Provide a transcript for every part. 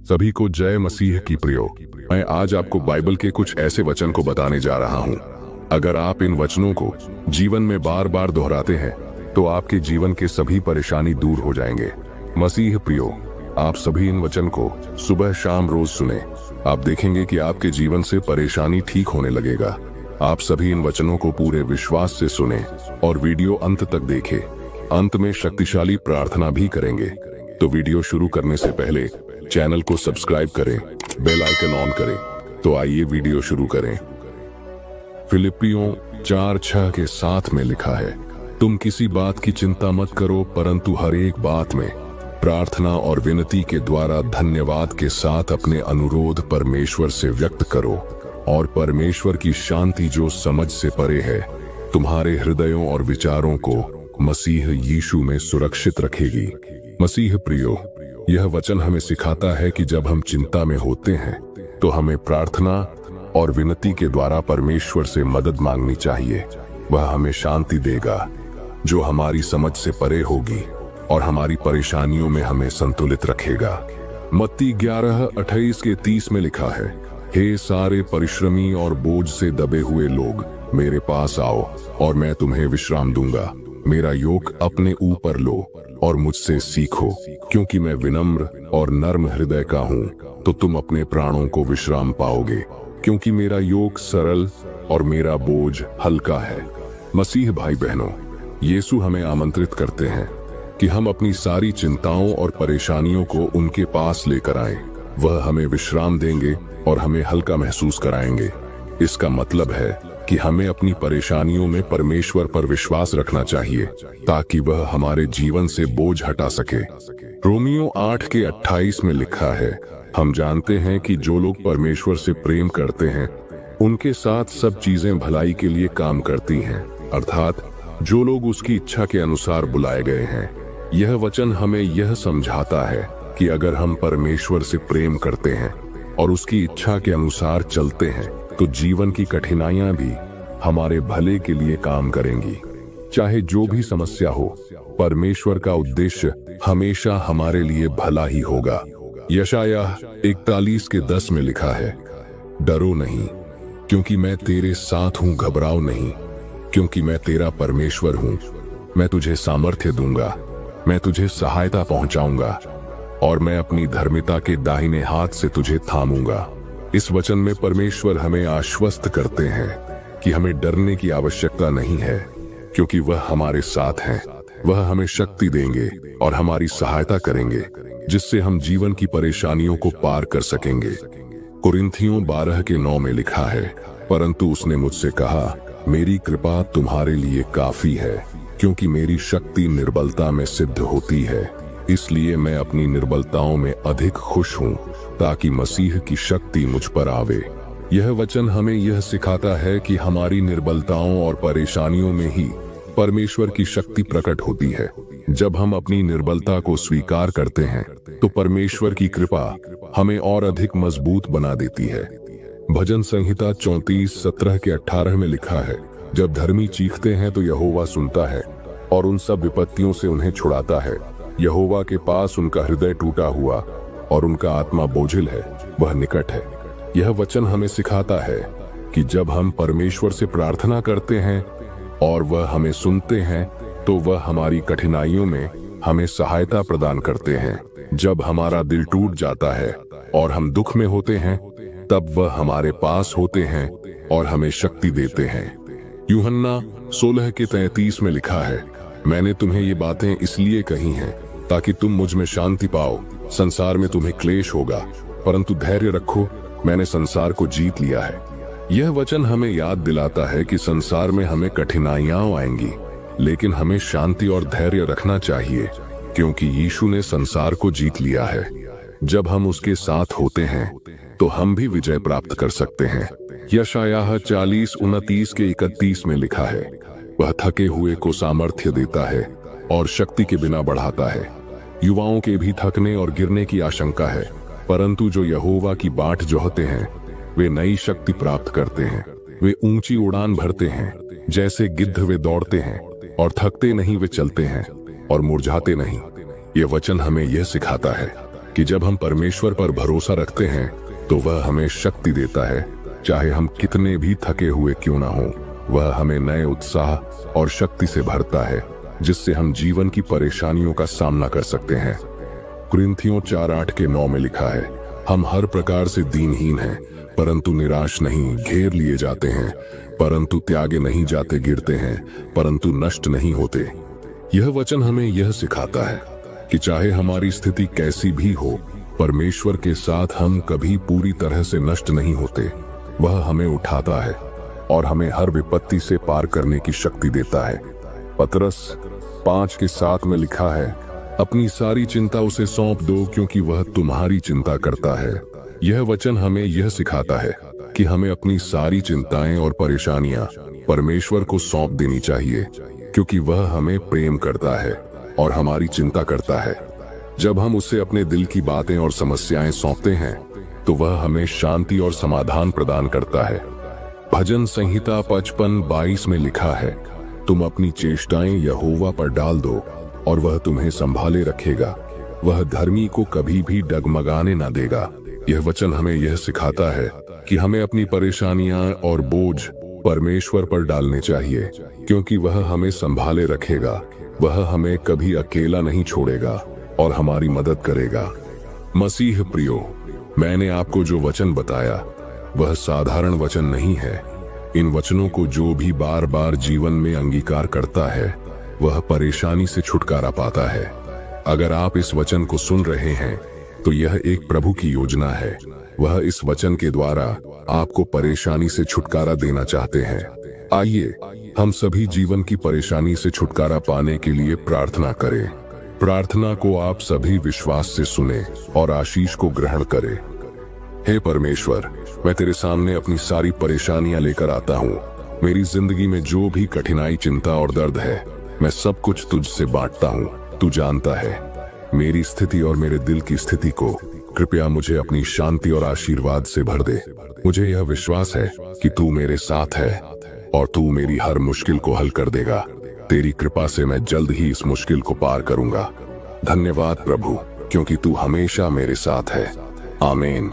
सभी को जय मसीह की प्रियो। मैं आज आपको बाइबल के कुछ ऐसे वचन को बताने जा रहा हूँ। अगर आप इन वचनों को जीवन में बार बार दोहराते हैं तो आपके जीवन के सभी परेशानी दूर हो जाएंगे। मसीह प्रियो, आप सभी इन वचन को सुबह शाम रोज सुने। आप देखेंगे कि आपके जीवन से परेशानी ठीक होने लगेगा। आप सभी इन वचनों को पूरे विश्वास से सुने और वीडियो अंत तक देखें। अंत में शक्तिशाली प्रार्थना भी करेंगे। तो वीडियो शुरू करने से पहले चैनल को सब्सक्राइब करें, बेल आइकन ऑन करें। तो आइए वीडियो शुरू करें। फिलिपियों 4:6 के साथ में लिखा है, तुम किसी बात की चिंता मत करो, परंतु हर एक बात में प्रार्थना और विनती के द्वारा धन्यवाद के साथ अपने अनुरोध परमेश्वर से व्यक्त करो, और परमेश्वर की शांति जो समझ से परे है तुम्हारे हृदयों और विचारों को मसीह यीशु में सुरक्षित रखेगी। मसीह प्रियो, यह वचन हमें सिखाता है कि जब हम चिंता में होते हैं तो हमें प्रार्थना और विनती के द्वारा परमेश्वर से मदद मांगनी चाहिए। वह हमें शांति देगा जो हमारी समझ से परे होगी और हमारी परेशानियों में हमें संतुलित रखेगा। मत्ती 11:28 के 30 में लिखा है, हे सारे परिश्रमी और बोझ से दबे हुए लोग, मेरे पास आओ और मैं तुम्हें विश्राम दूंगा। मेरा योक अपने ऊपर लो और मुझसे सीखो, क्योंकि मैं विनम्र और नर्म हृदय का हूँ, तो तुम अपने प्राणों को विश्राम पाओगे। क्योंकि मेरा योक सरल और मेरा बोझ हल्का है। मसीह भाई बहनों, यीशु हमें आमंत्रित करते हैं कि हम अपनी सारी चिंताओं और परेशानियों को उनके पास लेकर आएं। वह हमें विश्राम देंगे और हमें हल्का महसूस कराएंगे। इसका मतलब है कि हमें अपनी परेशानियों में परमेश्वर पर विश्वास रखना चाहिए ताकि वह हमारे जीवन से बोझ हटा सके। रोमियो 8:28 में लिखा है, हम जानते हैं कि जो लोग परमेश्वर से प्रेम करते हैं उनके साथ सब चीजें भलाई के लिए काम करती हैं, अर्थात जो लोग उसकी इच्छा के अनुसार बुलाए गए हैं। यह वचन हमें यह समझाता है कि अगर हम परमेश्वर से प्रेम करते हैं और उसकी इच्छा के अनुसार चलते हैं तो जीवन की कठिनाइयां भी हमारे भले के लिए काम करेंगी। चाहे जो भी समस्या हो, परमेश्वर का उद्देश्य हमेशा हमारे लिए भला ही होगा। यशायाह 41:10 में लिखा है, डरो नहीं, क्योंकि मैं तेरे साथ हूं, घबराओ नहीं, क्योंकि मैं तेरा परमेश्वर हूं। मैं तुझे सामर्थ्य दूंगा, मैं तुझे सहायता पहुंचाऊंगा और मैं अपनी धर्मिता के दाहिने हाथ से तुझे थामूंगा। इस वचन में परमेश्वर हमें आश्वस्त करते हैं कि हमें डरने की आवश्यकता नहीं है, क्योंकि वह हमारे साथ हैं। वह हमें शक्ति देंगे और हमारी सहायता करेंगे, जिससे हम जीवन की परेशानियों को पार कर सकेंगे। कुरिन्थियों 12:9 में लिखा है, परंतु उसने मुझसे कहा, मेरी कृपा तुम्हारे लिए काफी है, क्योंकि मेरी शक्ति निर्बलता में सिद्ध होती है। इसलिए मैं अपनी निर्बलताओं में अधिक खुश हूँ, ताकि मसीह की शक्ति मुझ पर आवे। यह वचन हमें यह सिखाता है कि हमारी निर्बलताओं और परेशानियों में ही परमेश्वर की शक्ति प्रकट होती है। जब हम अपनी निर्बलता को स्वीकार करते हैं तो परमेश्वर की कृपा हमें और अधिक मजबूत बना देती है। भजन संहिता 34:17-18 में लिखा है, जब धर्मी चीखते हैं तो यहोवा सुनता है और उन सब विपत्तियों से उन्हें छुड़ाता है। यहोवा के पास उनका हृदय टूटा हुआ और उनका आत्मा बोझिल है, वह निकट है। यह वचन हमें सिखाता है कि जब हम परमेश्वर से प्रार्थना करते हैं और वह हमें सुनते हैं तो वह हमारी कठिनाइयों में हमें सहायता प्रदान करते हैं। जब हमारा दिल टूट जाता है और हम दुख में होते हैं, तब वह हमारे पास होते हैं और हमें शक्ति देते हैं। यूहन्ना 16:33 में लिखा है, मैंने तुम्हें ये बातें इसलिए कही हैं ताकि तुम मुझ में शांति पाओ। संसार में तुम्हें क्लेश होगा, परंतु धैर्य रखो, मैंने संसार को जीत लिया है। यह वचन हमें याद दिलाता है कि संसार में हमें कठिनाइयां आएंगी, लेकिन हमें शांति और धैर्य रखना चाहिए, क्योंकि यीशु ने संसार को जीत लिया है। जब हम उसके साथ होते हैं तो हम भी विजय प्राप्त कर सकते हैं। यशायाह 40:29-31 में लिखा है, वह थके हुए को सामर्थ्य देता है और शक्ति के बिना बढ़ाता है। युवाओं के भी थकने और गिरने की आशंका है, परंतु जो यहोवा की बाट जोहते हैं वे नई शक्ति प्राप्त करते हैं। वे ऊंची उड़ान भरते हैं, जैसे गिद्ध वे दौड़ते हैं और थकते नहीं, वे चलते हैं और मुरझाते नहीं। ये वचन हमें यह सिखाता है कि जब हम परमेश्वर पर भरोसा रखते हैं तो वह हमें शक्ति देता है। चाहे हम कितने भी थके हुए क्यों ना हो, वह हमें नए उत्साह और शक्ति से भरता है, जिससे हम जीवन की परेशानियों का सामना कर सकते हैं। कुरिन्थियों 4:8-9 में लिखा है, हम हर प्रकार से दीनहीन हैं, परंतु निराश नहीं, घेर लिए जाते हैं, परंतु त्यागे नहीं जाते, गिरते हैं, परंतु नष्ट नहीं होते। यह वचन हमें यह सिखाता है कि चाहे हमारी स्थिति कैसी भी हो, परमेश्वर के साथ हम कभी पूरी तरह से नष्ट नहीं होते। वह हमें उठाता है और हमें हर विपत्ति से पार करने की शक्ति देता है। पतरस 5:7 में लिखा है, अपनी सारी चिंता उसे सौंप दो, क्योंकि वह तुम्हारी चिंता करता है। यह वचन हमें यह सिखाता है कि हमें अपनी सारी चिंताएं और परेशानियां परमेश्वर को सौंप देनी चाहिए, क्योंकि वह हमें प्रेम करता है और हमारी चिंता करता है। जब हम उसे अपने दिल की बातें और समस्याएं सौंपते हैं तो वह हमें शांति और समाधान प्रदान करता है। भजन संहिता 55:22 में लिखा है, तुम अपनी चेष्टाएं यहोवा पर डाल दो और वह तुम्हें संभाले रखेगा। वह धर्मी को कभी भी डगमगाने न देगा। यह वचन हमें यह सिखाता है कि हमें अपनी परेशानियां और बोझ परमेश्वर पर डालने चाहिए, क्योंकि वह हमें संभाले रखेगा। वह हमें कभी अकेला नहीं छोड़ेगा और हमारी मदद करेगा। मसीह प्रियो, मैंने आपको जो वचन बताया वह साधारण वचन नहीं है। इन वचनों को जो भी बार बार जीवन में अंगीकार करता है वह परेशानी से छुटकारा पाता है। अगर आप इस वचन को सुन रहे हैं तो यह एक प्रभु की योजना है। वह इस वचन के द्वारा आपको परेशानी से छुटकारा देना चाहते हैं। आइए हम सभी जीवन की परेशानी से छुटकारा पाने के लिए प्रार्थना करें। प्रार्थना को आप सभी विश्वास से सुने और आशीष को ग्रहण करें। हे परमेश्वर, मैं तेरे सामने अपनी सारी परेशानियां लेकर आता हूँ। मेरी जिंदगी में जो भी कठिनाई, चिंता और दर्द है, मैं सब कुछ तुझसे बांटता हूँ। तू जानता है मेरी स्थिति और मेरे दिल की स्थिति को। कृपया मुझे अपनी शांति और आशीर्वाद से भर दे। मुझे यह विश्वास है कि तू मेरे साथ है और तू मेरी हर मुश्किल को हल कर देगा। तेरी कृपा से मैं जल्द ही इस मुश्किल को पार करूंगा। धन्यवाद प्रभु, क्योंकि तू हमेशा मेरे साथ है। आमीन।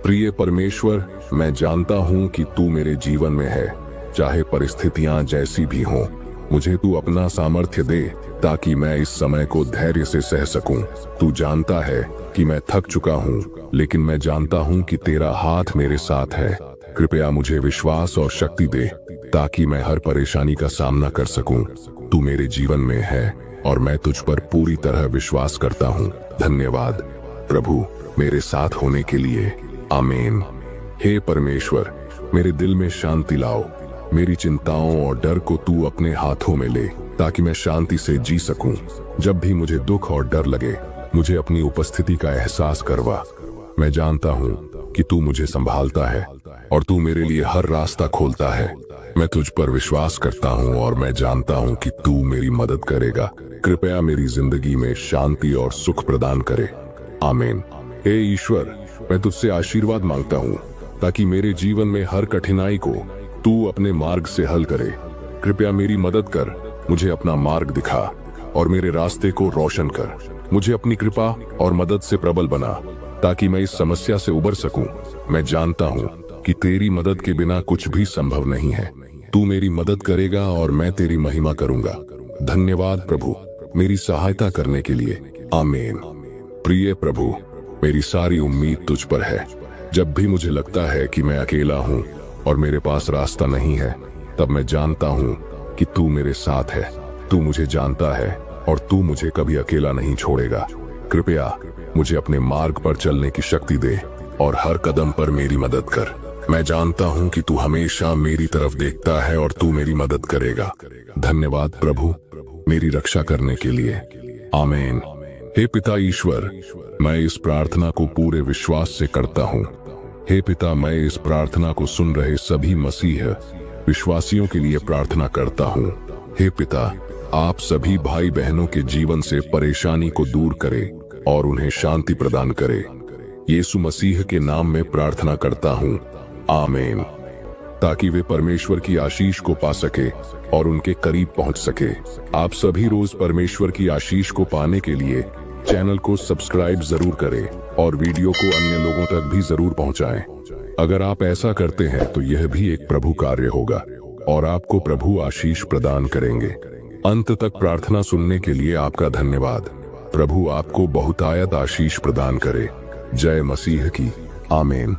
प्रिय परमेश्वर, मैं जानता हूँ कि तू मेरे जीवन में है, चाहे परिस्थितियां जैसी भी हों। मुझे तू अपना सामर्थ्य दे ताकि मैं इस समय को धैर्य से सह सकूं। तू जानता है कि मैं थक चुका हूँ, लेकिन मैं जानता हूँ कि तेरा हाथ मेरे साथ है। कृपया मुझे विश्वास और शक्ति दे ताकि मैं हर परेशानी का सामना कर सकूं। तू मेरे जीवन में है और मैं तुझ पर पूरी तरह विश्वास करता हूँ। धन्यवाद प्रभु मेरे साथ होने के लिए। आमीन। हे परमेश्वर, मेरे दिल में शांति लाओ। मेरी चिंताओं और डर को तू अपने हाथों में ले ताकि मैं शांति से जी सकूं। जब भी मुझे दुख और डर लगे, मुझे अपनी उपस्थिति का एहसास करवा। मैं जानता हूँ कि तू मुझे संभालता है और तू मेरे लिए हर रास्ता खोलता है। मैं तुझ पर विश्वास करता हूँ और मैं जानता हूँ कि तू मेरी मदद करेगा। कृपया मेरी जिंदगी में शांति और सुख प्रदान करे। आमीन। हे ईश्वर, मैं तुझसे आशीर्वाद मांगता हूँ ताकि मेरे जीवन में हर कठिनाई को तू अपने मार्ग से हल करे। कृपया मेरी मदद कर, मुझे अपना मार्ग दिखा और मेरे रास्ते को रोशन कर। मुझे अपनी कृपा और मदद से प्रबल बना ताकि मैं इस समस्या से उबर सकूं। मैं जानता हूं कि तेरी मदद के बिना कुछ भी संभव नहीं है। तू मेरी मदद करेगा और मैं तेरी महिमा करूंगा। धन्यवाद प्रभु मेरी सहायता करने के लिए। आमीन। प्रिय प्रभु, मेरी सारी उम्मीद तुझ पर है। जब भी मुझे लगता है कि मैं अकेला हूँ और मेरे पास रास्ता नहीं है, तब मैं जानता हूँ कि तू मेरे साथ है। तू मुझे जानता है और तू मुझे कभी अकेला नहीं छोड़ेगा। कृपया मुझे अपने मार्ग पर चलने की शक्ति दे और हर कदम पर मेरी मदद कर। मैं जानता हूँ कि तू हमेशा मेरी तरफ देखता है और तू मेरी मदद करेगा। धन्यवाद प्रभु मेरी रक्षा करने के लिए। आमीन। हे पिता ईश्वर, मैं इस प्रार्थना को पूरे विश्वास से करता हूँ। हे पिता, मैं इस प्रार्थना को सुन रहे सभी मसीह विश्वासियों के लिए प्रार्थना करता हूँ। हे पिता, आप सभी भाई बहनों के जीवन से परेशानी को दूर करें और उन्हें शांति प्रदान करें। यीशु मसीह के नाम में प्रार्थना करता हूँ। आमीन। ताकि वे परमेश्वर की आशीष को पा सके और उनके करीब पहुंच सके। आप सभी रोज परमेश्वर की आशीष को पाने के लिए चैनल को सब्सक्राइब जरूर करें और वीडियो को अन्य लोगों तक भी जरूर पहुंचाएं। अगर आप ऐसा करते हैं तो यह भी एक प्रभु कार्य होगा और आपको प्रभु आशीष प्रदान करेंगे। अंत तक प्रार्थना सुनने के लिए आपका धन्यवाद। प्रभु आपको बहुतायत आशीष प्रदान करे। जय मसीह की। आमीन।